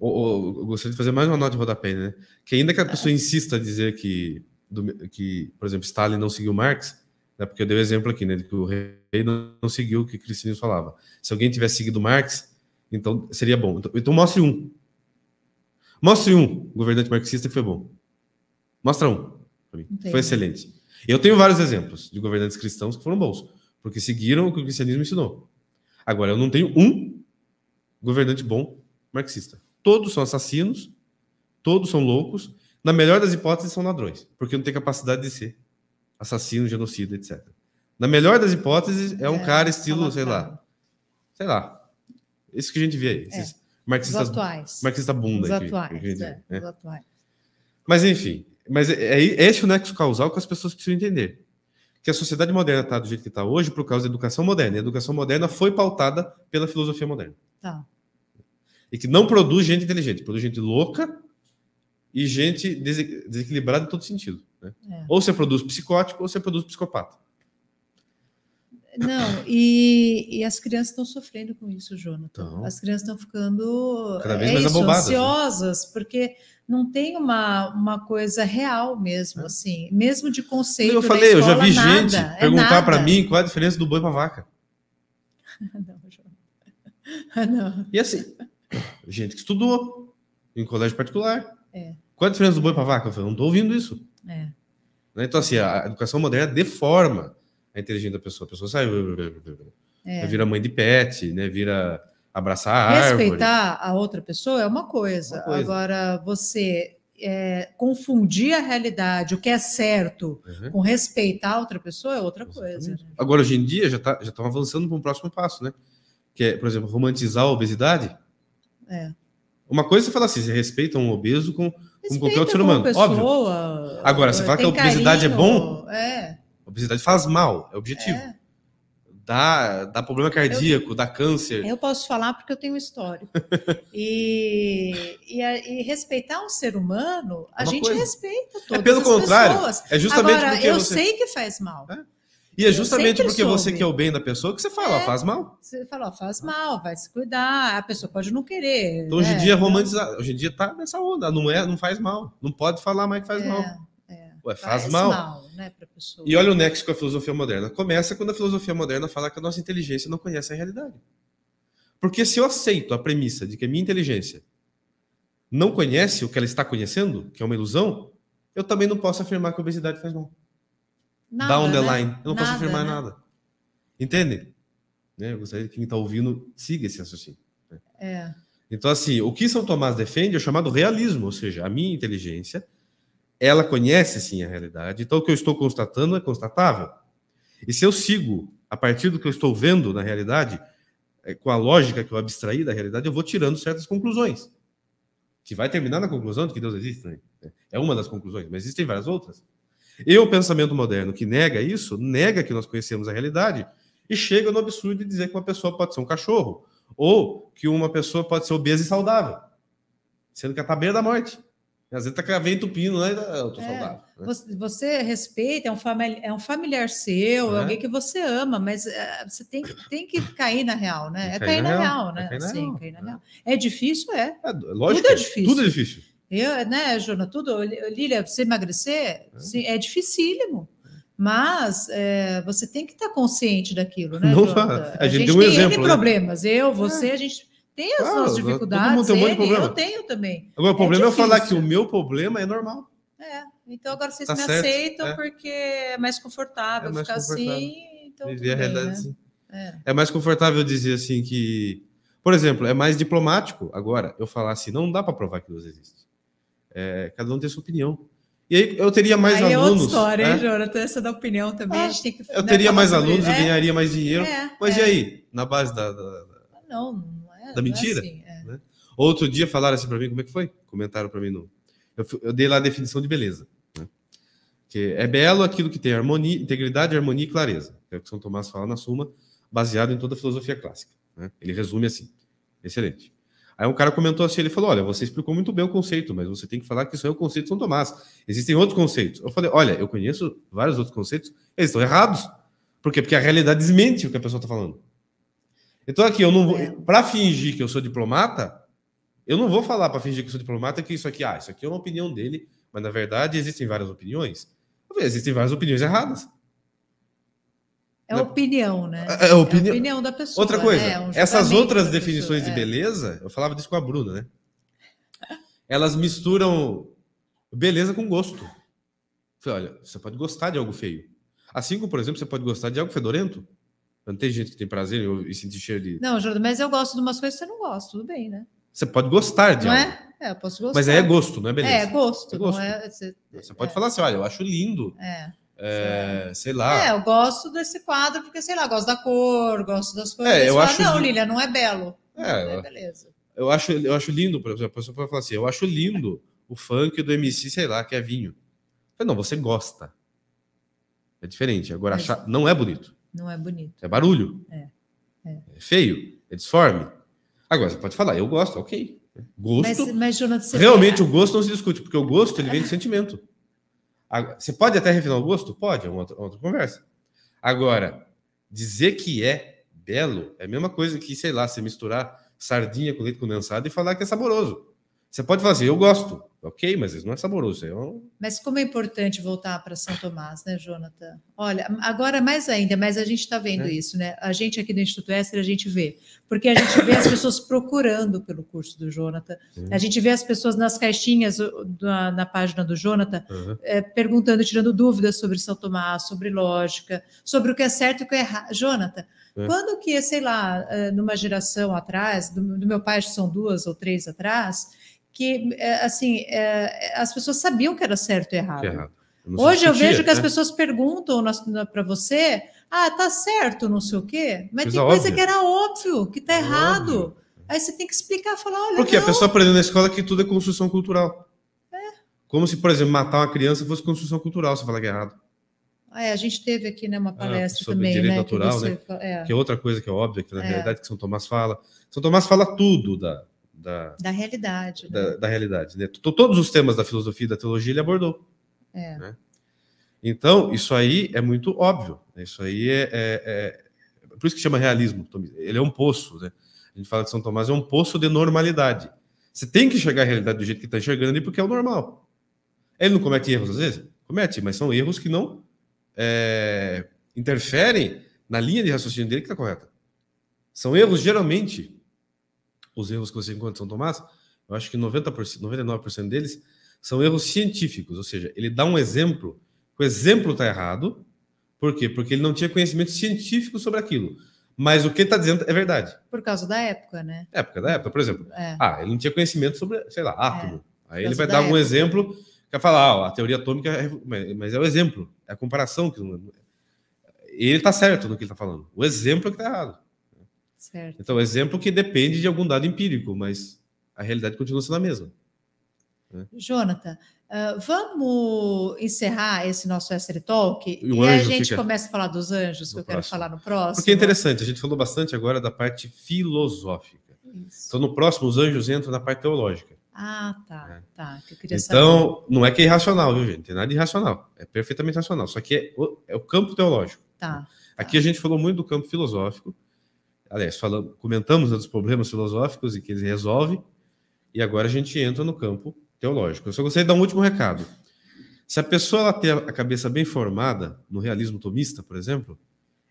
Speaker 2: eu gostaria de fazer mais uma nota de rodapé, né? Que ainda que a pessoa insista a dizer que, por exemplo, Stalin não seguiu Marx, né? Porque eu dei o exemplo aqui, né? De que o rei não seguiu o que o cristianismo falava. Se alguém tivesse seguido Marx, então seria bom. Então mostre um. Mostre um governante marxista que foi bom. Mostra um. Foi excelente. Eu tenho vários exemplos de governantes cristãos que foram bons, porque seguiram o que o cristianismo ensinou. Agora, eu não tenho um governante bom marxista. Todos são assassinos, todos são loucos, na melhor das hipóteses são ladrões, porque não tem capacidade de ser assassino, genocida, etc. Na melhor das hipóteses é um cara estilo, sei lá, isso que a gente vê aí, esses marxistas, marxista bunda.
Speaker 1: Os atuais.
Speaker 2: Mas enfim, é esse o nexo causal que as pessoas precisam entender. Que a sociedade moderna está do jeito que está hoje por causa da educação moderna. E a educação moderna foi pautada pela filosofia moderna.
Speaker 1: Tá.
Speaker 2: E que não produz gente inteligente, produz gente louca e gente desequilibrada em todo sentido. Né? Ou você produz psicótico ou você produz psicopata.
Speaker 1: Não, e as crianças estão sofrendo com isso, Jonathan. Então, as crianças estão ficando
Speaker 2: cada vez mais abobadas,
Speaker 1: ansiosas, né? Porque não tem uma coisa real mesmo, assim, mesmo de conceito.
Speaker 2: Eu falei, eu já vi gente perguntar para mim qual é a diferença do boi para vaca.
Speaker 1: Não, Jonathan. Não.
Speaker 2: E assim, gente que estudou em colégio particular. Qual é a diferença do boi para vaca? Eu falei, não estou ouvindo isso. Então, assim, a educação moderna deforma a inteligência da pessoa. A pessoa sai, vira mãe de pet, né? Vira abraçar a árvore.
Speaker 1: Respeitar a outra pessoa é uma coisa. Agora, você confundir a realidade, o que é certo, com respeitar a outra pessoa é outra coisa. Né?
Speaker 2: Agora, hoje em dia, já estão avançando para um próximo passo, né? Que é, por exemplo, romantizar a obesidade. Uma coisa é você falar assim, você respeita um obeso com qualquer outro ser humano.
Speaker 1: Pessoa,
Speaker 2: óbvio. Agora, você fala que a obesidade
Speaker 1: carinho,
Speaker 2: é bom, a obesidade faz mal, é objetivo. Dá problema cardíaco, dá câncer.
Speaker 1: Eu posso falar porque eu tenho histórico. e respeitar um ser humano, a gente respeita todas
Speaker 2: pelo
Speaker 1: as
Speaker 2: contrário,
Speaker 1: pessoas.
Speaker 2: É justamente
Speaker 1: Agora,
Speaker 2: porque
Speaker 1: eu sei que faz mal.
Speaker 2: E é justamente porque você quer o bem da pessoa que você fala, faz mal.
Speaker 1: Você fala, faz mal, vai se cuidar. A pessoa pode não querer.
Speaker 2: Então, hoje em dia, hoje em dia tá nessa onda, não faz mal. Não pode falar mais que faz mal. Ué, faz mal,
Speaker 1: né, pra pessoa.
Speaker 2: E olha o nexo com a filosofia moderna. Começa quando a filosofia moderna fala que a nossa inteligência não conhece a realidade. Porque se eu aceito a premissa de que a minha inteligência não conhece o que ela está conhecendo, que é uma ilusão, eu também não posso afirmar que a obesidade faz mal.
Speaker 1: Nada,
Speaker 2: Down the
Speaker 1: né?
Speaker 2: line. Eu não posso afirmar nada. Entende? Né? Eu gostaria que quem está ouvindo siga esse raciocínio. Né? Então, assim, o que São Tomás defende é o chamado realismo, ou seja, a minha inteligência, ela conhece, sim, a realidade. Então, o que eu estou constatando é constatável. E se eu sigo, a partir do que eu estou vendo na realidade, com a lógica que eu abstraí da realidade, eu vou tirando certas conclusões. Que vai terminar na conclusão de que Deus existe. Né? É uma das conclusões, mas existem várias outras. E o pensamento moderno que nega isso, nega que nós conhecemos a realidade e chega no absurdo de dizer que uma pessoa pode ser um cachorro ou que uma pessoa pode ser obesa e saudável, sendo que está à beira da morte. Às vezes está entupindo, né? Eu tô saudável. Né?
Speaker 1: Você respeita, é um familiar seu, é alguém que você ama, mas você tem que cair na real, né? Cair na real, né? Sim, cair na real. É difícil,
Speaker 2: lógico, tudo é difícil. Tudo é difícil.
Speaker 1: Né, Jona, Lília, você emagrecer, sim, é dificílimo. Mas você tem que estar consciente daquilo, né, Jona?
Speaker 2: A gente tem um exemplo,
Speaker 1: N problemas. Você, a gente tem as suas dificuldades.
Speaker 2: Todo mundo tem um monte de problema.
Speaker 1: Eu tenho também.
Speaker 2: Agora, o problema é eu falar que o meu problema é normal.
Speaker 1: Então agora vocês me aceitam porque é mais confortável ficar assim. Então,
Speaker 2: viver a realidade assim. É mais confortável dizer assim que, por exemplo, é mais diplomático agora eu falar assim, não dá para provar que Deus existe. Cada um tem sua opinião. E aí eu teria mais alunos.
Speaker 1: É outra história, hein, Jonathan? Essa da opinião também. A gente tem que,
Speaker 2: eu teria mais alunos, eu ganharia mais dinheiro. Mas e aí? Na base da mentira?
Speaker 1: Não é assim,
Speaker 2: né? Outro dia falaram assim para mim, como é que foi? Comentaram para mim. Eu dei lá a definição de beleza. Né? Que é belo aquilo que tem harmonia, integridade, harmonia e clareza. É o que São Tomás fala na Suma, baseado em toda a filosofia clássica. Né? Ele resume assim. Excelente. Aí um cara comentou assim, ele falou, olha, você explicou muito bem o conceito, mas você tem que falar que isso é o conceito de São Tomás. Existem outros conceitos. Eu falei, olha, eu conheço vários outros conceitos, eles estão errados. Por quê? Porque a realidade desmente o que a pessoa está falando. Então aqui, eu não vou... Para fingir que eu sou diplomata, eu não vou falar para fingir que eu sou diplomata que isso aqui é uma opinião dele, mas na verdade existem várias opiniões. Existem várias opiniões erradas.
Speaker 1: É a opinião, né?
Speaker 2: É a
Speaker 1: opinião da pessoa.
Speaker 2: Outra coisa,
Speaker 1: né?
Speaker 2: essas outras definições de beleza, eu falava disso com a Bruna, né? Elas misturam beleza com gosto. Eu falei, olha, você pode gostar de algo feio. Assim como, por exemplo, você pode gostar de algo fedorento. Não tem gente que tem prazer em sentir cheiro de...
Speaker 1: Não, Jonathan, mas eu gosto de umas coisas que você não gosta, tudo bem, né?
Speaker 2: Você pode gostar de
Speaker 1: Não
Speaker 2: algo.
Speaker 1: é? É, eu posso gostar.
Speaker 2: Mas aí é gosto, não é beleza?
Speaker 1: É gosto.
Speaker 2: É gosto.
Speaker 1: Não é,
Speaker 2: você pode falar assim, olha, eu acho lindo. Sei lá.
Speaker 1: É, eu gosto desse quadro porque, sei lá, gosto da cor, gosto das coisas.
Speaker 2: Eu acho
Speaker 1: não, Lília, não é belo.
Speaker 2: Beleza. Eu acho lindo, por exemplo, a pessoa pode falar assim, eu acho lindo o funk do MC, sei lá, que é vinho. Não, você gosta. É diferente. Agora, achar não é bonito.
Speaker 1: Não é bonito.
Speaker 2: É barulho.
Speaker 1: É
Speaker 2: feio. É disforme. Agora, você pode falar, eu gosto, ok. Gosto.
Speaker 1: Mas Jonathan,
Speaker 2: realmente, o gosto não se discute, porque o gosto ele vem do sentimento. Você pode até refinar o gosto? Pode, é uma outra conversa. Agora, dizer que é belo é a mesma coisa que, sei lá, você misturar sardinha com leite condensado e falar que é saboroso. Você pode falar assim, eu gosto, ok, mas isso não é saboroso.
Speaker 1: Mas como é importante voltar para São Tomás, né, Jonathan? Olha, agora mais ainda, mas a gente está vendo isso, né? A gente aqui do Instituto Esser, a gente vê. Porque a gente vê as pessoas procurando pelo curso do Jonathan. A gente vê as pessoas nas caixinhas na página do Jonathan, perguntando, tirando dúvidas sobre São Tomás, sobre lógica, sobre o que é certo e o que é errado. Jonathan, quando que, sei lá, numa geração atrás, do meu pai, acho que são 2 ou 3 atrás, que, assim, as pessoas sabiam que era certo e errado. Hoje eu vejo que as pessoas perguntam para você, tá certo, não sei o quê, mas tem coisa que era óbvio, que tá errado. Aí você tem que explicar, falar, olha,
Speaker 2: porque a pessoa aprendeu na escola que tudo é construção cultural. Como se, por exemplo, matar uma criança fosse construção cultural, você fala que é errado.
Speaker 1: A gente teve aqui, né, uma palestra
Speaker 2: sobre
Speaker 1: também,
Speaker 2: direito
Speaker 1: né,
Speaker 2: natural, né? Que é outra coisa que é óbvia, que na realidade que São Tomás fala. São Tomás fala tudo da realidade. Da realidade, né? Todos os temas da filosofia e da teologia ele abordou. Né? Então, isso aí é muito óbvio. Né? Isso aí por isso que chama realismo. Ele é um poço. Né? A gente fala que São Tomás é um poço de normalidade. Você tem que enxergar a realidade do jeito que está enxergando ali, porque é o normal. Ele não comete erros às vezes? Comete, mas são erros que não interferem na linha de raciocínio dele que está correta. São erros, geralmente, os erros que você encontra em São Tomás, eu acho que 99% deles são erros científicos, ou seja, ele dá um exemplo, o exemplo está errado, por quê? Porque ele não tinha conhecimento científico sobre aquilo, mas o que ele está dizendo é verdade.
Speaker 1: Por causa da época, né?
Speaker 2: Por exemplo. Ele não tinha conhecimento sobre, sei lá, átomo. Aí ele vai dar algum exemplo, que vai falar, a teoria atômica, mas é o exemplo, é a comparação. Ele está certo no que ele está falando, o exemplo é que está errado.
Speaker 1: Certo.
Speaker 2: Então, o exemplo que depende de algum dado empírico, mas a realidade continua sendo a mesma.
Speaker 1: Jonathan, vamos encerrar esse nosso Esser Talk e a gente começa a falar dos anjos, que eu quero falar no próximo.
Speaker 2: Porque é interessante, a gente falou bastante agora da parte filosófica. Isso. Então, no próximo, os anjos entram na parte teológica.
Speaker 1: Tá. Que eu queria
Speaker 2: então,
Speaker 1: saber.
Speaker 2: Não é que é irracional, viu, gente? Não tem nada de irracional. É perfeitamente racional. Só que é o campo teológico. Aqui a gente falou muito do campo filosófico. Aliás, comentamos dos problemas filosóficos e que eles resolvem. E agora a gente entra no campo teológico. Eu só gostaria de dar um último recado. Se a pessoa ela tem a cabeça bem formada, no realismo tomista, por exemplo,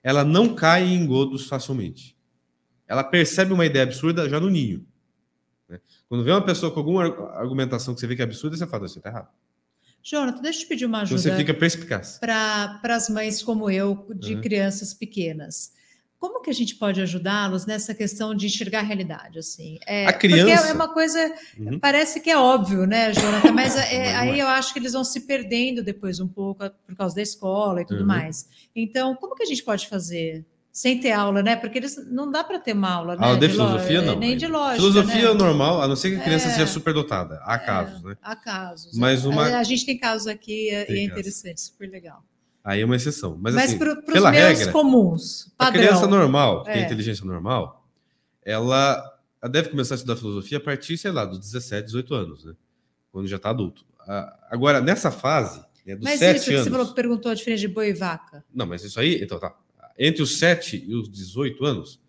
Speaker 2: ela não cai em engodos facilmente. Ela percebe uma ideia absurda já no ninho. Né? Quando vê uma pessoa com alguma argumentação que você vê que é absurda, você fala, você está errado.
Speaker 1: Jonathan, deixa eu te pedir uma ajuda.
Speaker 2: Você fica perspicaz.
Speaker 1: Para as mães como eu, de crianças pequenas. Como que a gente pode ajudá-los nessa questão de enxergar a realidade? Assim?
Speaker 2: A criança...
Speaker 1: Porque é uma coisa, parece que é óbvio, né, Jonathan? Mas aí eu acho que eles vão se perdendo depois um pouco por causa da escola e tudo mais. Então, como que a gente pode fazer? Sem ter aula, né? Porque não dá para ter uma aula, né?
Speaker 2: Aula de filosofia, não.
Speaker 1: Nem de lógica,
Speaker 2: filosofia
Speaker 1: né?
Speaker 2: normal, a não ser que a criança seja superdotada. Há casos, né?
Speaker 1: Há casos.
Speaker 2: Mas
Speaker 1: a gente tem casos aqui e é interessante, super legal.
Speaker 2: Aí é uma exceção. Mas assim,
Speaker 1: para os
Speaker 2: pela
Speaker 1: meus
Speaker 2: regra,
Speaker 1: comuns, padrão.
Speaker 2: A criança normal, que tem inteligência normal, ela deve começar a estudar filosofia a partir, sei lá, dos 17, 18 anos, né? Quando já está adulto. Agora, nessa fase, né, dos 7 anos... Mas
Speaker 1: você perguntou a diferença de boi e vaca.
Speaker 2: Não, mas isso aí... Então tá. Entre os 7 e os 18 anos,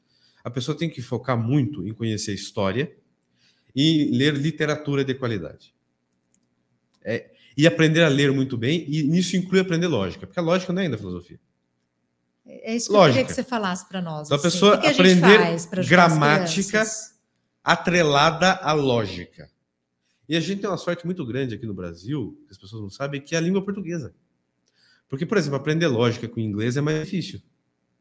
Speaker 2: a pessoa tem que focar muito em conhecer história e ler literatura de qualidade. E aprender a ler muito bem, e nisso inclui aprender lógica, porque a lógica não é ainda filosofia.
Speaker 1: É isso que eu queria que você falasse para nós.
Speaker 2: Então, a pessoa aprender gramática
Speaker 1: crianças?
Speaker 2: Atrelada à lógica. E a gente tem uma sorte muito grande aqui no Brasil, que as pessoas não sabem, que é a língua portuguesa. Porque, por exemplo, aprender lógica com inglês é mais difícil.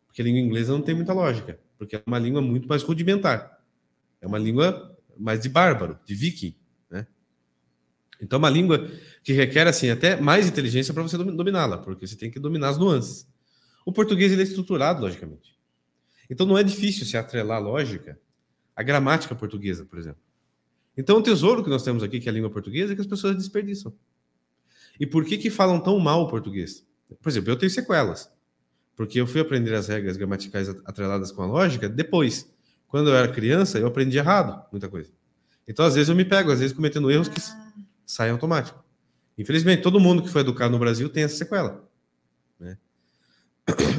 Speaker 2: Porque Porque a língua inglesa não tem muita lógica, porque é uma língua muito mais rudimentar. É uma língua mais de bárbaro, de viking, né? Então, é uma língua que requer, assim, até mais inteligência para você dominá-la, porque você tem que dominar as nuances. O português, ele é estruturado, logicamente. Então, não é difícil se atrelar a lógica à gramática portuguesa, por exemplo. Então, o tesouro que nós temos aqui, que é a língua portuguesa, é que as pessoas desperdiçam. E por que falam tão mal o português? Por exemplo, eu tenho sequelas, porque eu fui aprender as regras gramaticais atreladas com a lógica depois. Quando eu era criança, eu aprendi errado muita coisa. Então, às vezes, eu me pego, às vezes, cometendo erros que saem automático. Infelizmente, todo mundo que foi educado no Brasil tem essa sequela, né?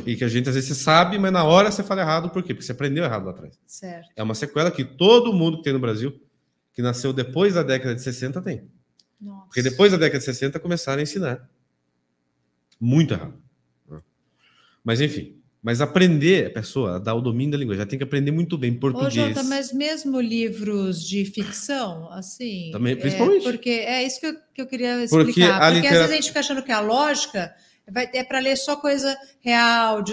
Speaker 2: E que a gente, às vezes, você sabe, mas na hora você fala errado. Por quê? Porque você aprendeu errado lá atrás.
Speaker 1: Certo.
Speaker 2: É uma sequela que todo mundo que tem no Brasil, que nasceu depois da década de 60, tem.
Speaker 1: Nossa.
Speaker 2: Porque depois da década de 60 começaram a ensinar muito errado. Mas enfim, mas aprender a pessoa a dar o domínio da língua, já tem que aprender muito bem português.
Speaker 1: Ô, Jota, mas mesmo livros de ficção, assim...
Speaker 2: Também, principalmente.
Speaker 1: Porque é isso que eu queria explicar. Porque às vezes a gente fica achando que a lógica é para ler só coisa real, de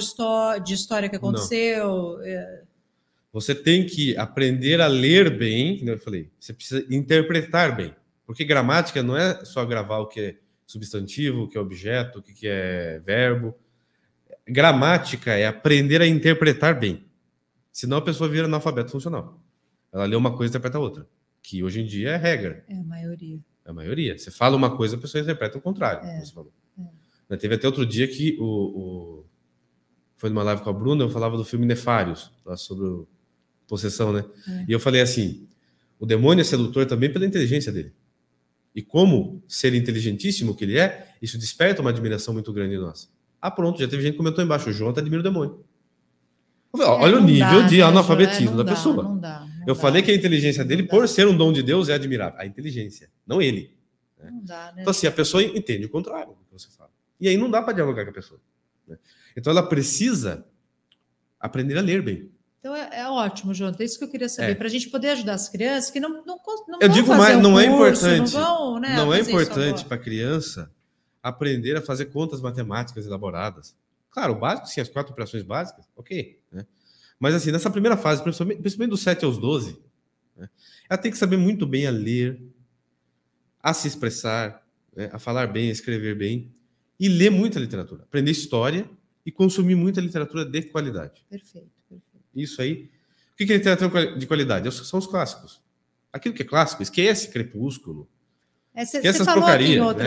Speaker 1: história que aconteceu.
Speaker 2: Você tem que aprender a ler bem, como eu falei. Você precisa interpretar bem. Porque gramática não é só gravar o que é substantivo, o que é objeto, o que é verbo. Gramática é aprender a interpretar bem. Senão a pessoa vira analfabeto funcional. Ela lê uma coisa e interpreta outra. Que hoje em dia é regra.
Speaker 1: É a maioria.
Speaker 2: É a maioria. Você fala uma coisa, a pessoa interpreta o contrário. Como você falou. Teve até outro dia que foi numa live com a Bruna, eu falava do filme Nefários, lá sobre possessão, né? E eu falei assim, o demônio é sedutor também pela inteligência dele. E como ser inteligentíssimo que ele é, isso desperta uma admiração muito grande em nós. Ah, pronto, já teve gente que comentou embaixo, o João admira o demônio. Olha o nível de analfabetismo da pessoa.
Speaker 1: Não dá.
Speaker 2: Eu falei que a inteligência dele, por ser um dom de Deus, é admirável. A inteligência, não ele. Né?
Speaker 1: Não dá, né?
Speaker 2: Então, assim, a pessoa entende o contrário do que você fala. E aí não dá para dialogar com a pessoa. Né? Então, ela precisa aprender a ler bem.
Speaker 1: Então, é ótimo, João. É isso que eu queria saber. Para a gente poder ajudar as crianças que não
Speaker 2: eu digo mais, não é importante.
Speaker 1: Não vão, né,
Speaker 2: não é importante para a criança aprender a fazer contas matemáticas elaboradas. Claro, o básico, sim, as 4 operações básicas, ok. Né? Mas, assim, nessa primeira fase, principalmente dos 7 aos 12, né, ela tem que saber muito bem a ler, a se expressar, né, a falar bem, a escrever bem, e ler muita literatura. Aprender história e consumir muita literatura de qualidade.
Speaker 1: Perfeito.
Speaker 2: Isso aí. O que é literatura de qualidade? São os clássicos. Aquilo que é clássico, esquece Crepúsculo.
Speaker 1: Você falou aqui em outro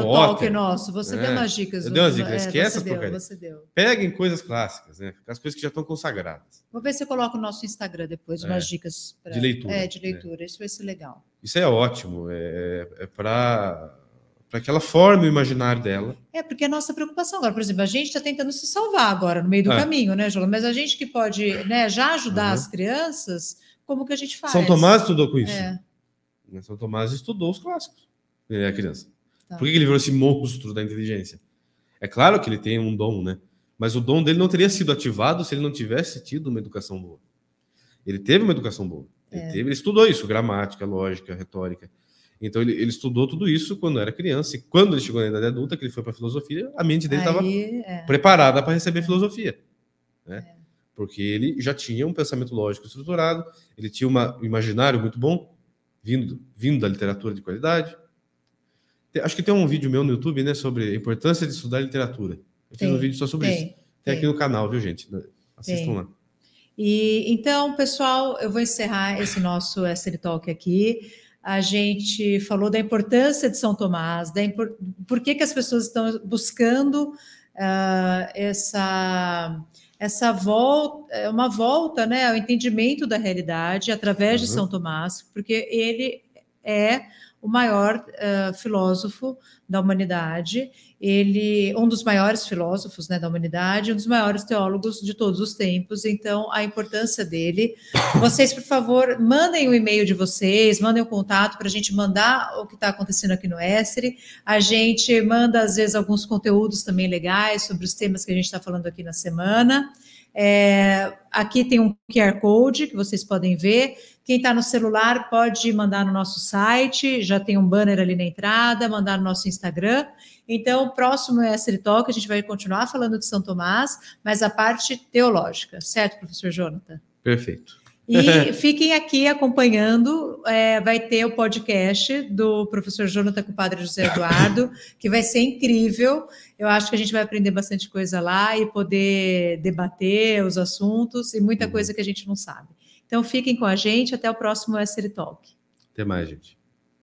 Speaker 1: talk nosso, você deu umas dicas.
Speaker 2: Eu dei umas dicas, esquece essas porcarias. Peguem coisas clássicas, né? As coisas que já estão consagradas.
Speaker 1: Vou ver se eu coloco no nosso Instagram depois umas dicas
Speaker 2: de leitura.
Speaker 1: De leitura, isso vai ser legal.
Speaker 2: Isso é ótimo, é para que ela forme o imaginário dela.
Speaker 1: Porque a nossa preocupação agora, por exemplo, a gente está tentando se salvar agora no meio do caminho, né, João? Mas a gente que pode, né, já ajudar as crianças, como que a gente faz?
Speaker 2: São Tomás estudou com isso. São Tomás estudou os clássicos. Ele era criança. Tá. Por que ele virou esse monstro da inteligência? É claro que ele tem um dom, né? Mas o dom dele não teria sido ativado se ele não tivesse tido uma educação boa. Ele teve uma educação boa. Ele estudou isso, gramática, lógica, retórica. Então, ele estudou tudo isso quando era criança. E quando ele chegou na idade adulta, que ele foi para a filosofia, a mente dele estava preparada para receber filosofia. Né? Porque ele já tinha um pensamento lógico estruturado, ele tinha um imaginário muito bom, vindo da literatura de qualidade. Acho que tem um vídeo meu no YouTube, né, sobre a importância de estudar literatura. Eu fiz um vídeo só sobre isso. Tem aqui no canal, viu, gente? Assistam lá.
Speaker 1: E, então, pessoal, eu vou encerrar esse nosso SL Talk aqui. A gente falou da importância de São Tomás, por que as pessoas estão buscando essa volta, uma volta, né, ao entendimento da realidade através de São Tomás, porque ele é o maior filósofo da humanidade, um dos maiores filósofos, né, da humanidade, um dos maiores teólogos de todos os tempos, então a importância dele. Vocês, por favor, mandem o e-mail de vocês, mandem o contato para a gente mandar o que está acontecendo aqui no Essere. A gente manda, às vezes, alguns conteúdos também legais sobre os temas que a gente está falando aqui na semana. Aqui tem um QR Code que vocês podem ver. Quem está no celular pode mandar no nosso site, já tem um banner ali na entrada, mandar no nosso Instagram. Então, o próximo é SL Talk, a gente vai continuar falando de São Tomás, mas a parte teológica, certo, professor Jonathan?
Speaker 2: Perfeito.
Speaker 1: E fiquem aqui acompanhando, vai ter o podcast do professor Jonathan com o padre José Eduardo, que vai ser incrível. Eu acho que a gente vai aprender bastante coisa lá e poder debater os assuntos e muita coisa que a gente não sabe. Então, fiquem com a gente, até o próximo SL Talk.
Speaker 2: Até mais, gente.